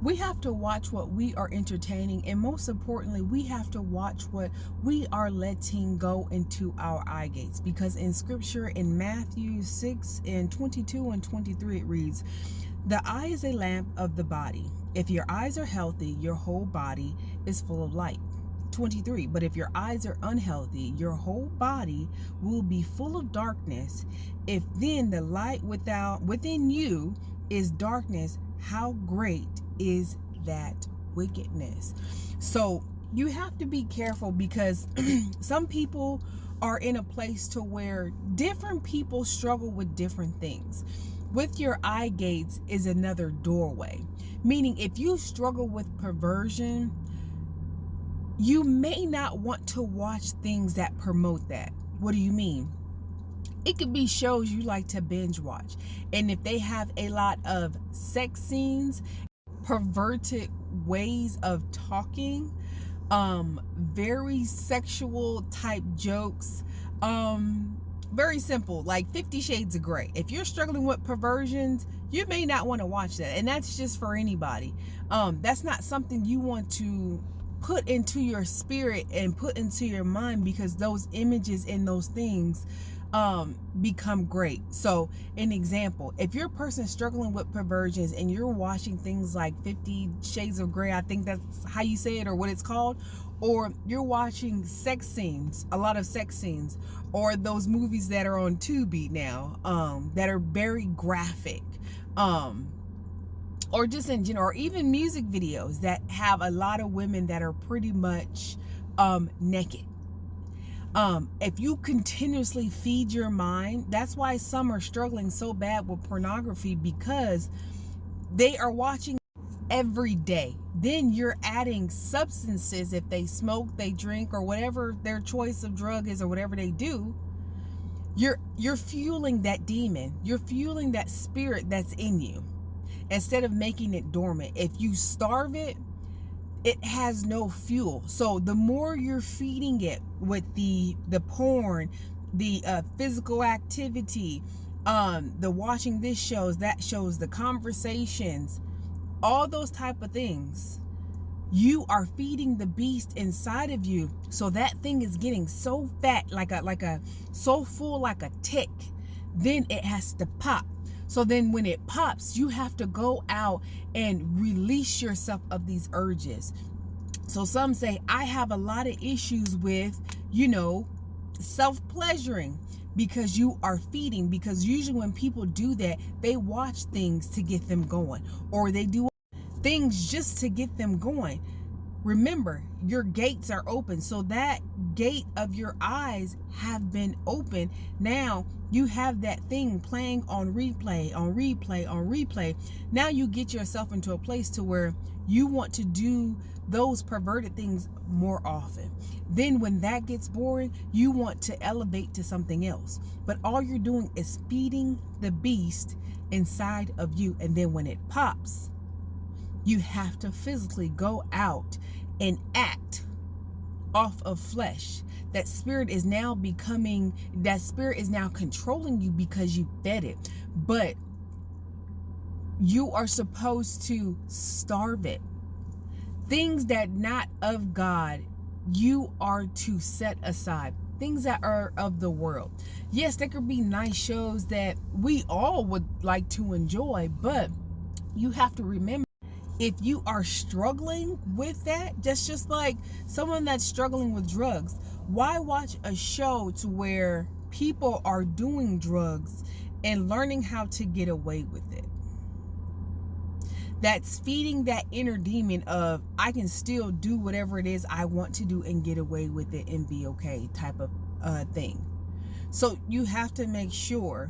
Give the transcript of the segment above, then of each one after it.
We have to watch what we are entertaining, and most importantly, we have to watch what we are letting go into our eye gates, because in scripture in Matthew 6 and 22 and 23 it reads, "The eye is a lamp of the body. If your eyes are healthy, your whole body is full of light." 23, "But if your eyes are unhealthy, your whole body will be full of darkness. If then the light within you is darkness, how great is that wickedness?" So you have to be careful, because some people are in a place to where different people struggle with different things. With your eye gates is another doorway, meaning if you struggle with perversion, you may not want to watch things that promote that. What do you mean? It could be shows you like to binge watch, and if they have a lot of sex scenes, perverted ways of talking, very sexual type jokes, very simple, like 50 Shades of Grey. If you're struggling with perversions, you may not want to watch that, and that's just for anybody. That's not something you want to put into your spirit and put into your mind, because those images and those things become great. So an example, if you're a person struggling with perversions and you're watching things like 50 Shades of Grey, I think that's how you say it, or what it's called, or you're watching sex scenes, a lot of sex scenes, or those movies that are on Tubi now, that are very graphic, or just in general, or even music videos that have a lot of women that are pretty much naked. If you continuously feed your mind, that's why some are struggling so bad with pornography, because they are watching every day. Then you're adding substances. If they smoke, they drink, or whatever their choice of drug is, or whatever they do, you're fueling that demon. You're fueling that spirit that's in you, instead of making it dormant. If you starve it, it has no fuel. So the more you're feeding it with the porn, the physical activity, the watching this shows, that shows, the conversations, all those type of things, you are feeding the beast inside of you. So that thing is getting so fat, so full, like a tick. Then it has to pop. So then when it pops, you have to go out and release yourself of these urges. So some say, I have a lot of issues with, self-pleasuring, because you are feeding. Because usually when people do that, they watch things to get them going, or they do things just to get them going. Remember, your gates are open. So that gate of your eyes have been open. Now you have that thing playing on replay, on replay, on replay. Now you get yourself into a place to where you want to do those perverted things more often. Then when that gets boring, you want to elevate to something else. But all you're doing is feeding the beast inside of you. And then when it pops, you have to physically go out and act off of flesh. That spirit is now controlling you, because you fed it. But you are supposed to starve it. Things that not of God, you are to set aside. Things that are of the world. Yes, there could be nice shows that we all would like to enjoy, but you have to remember, if you are struggling with that, just like someone that's struggling with drugs, why watch a show to where people are doing drugs and learning how to get away with it? That's feeding that inner demon of, I can still do whatever it is I want to do and get away with it and be okay type of thing. So you have to make sure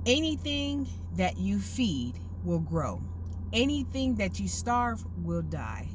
anything that you feed will grow. Anything that you starve will die.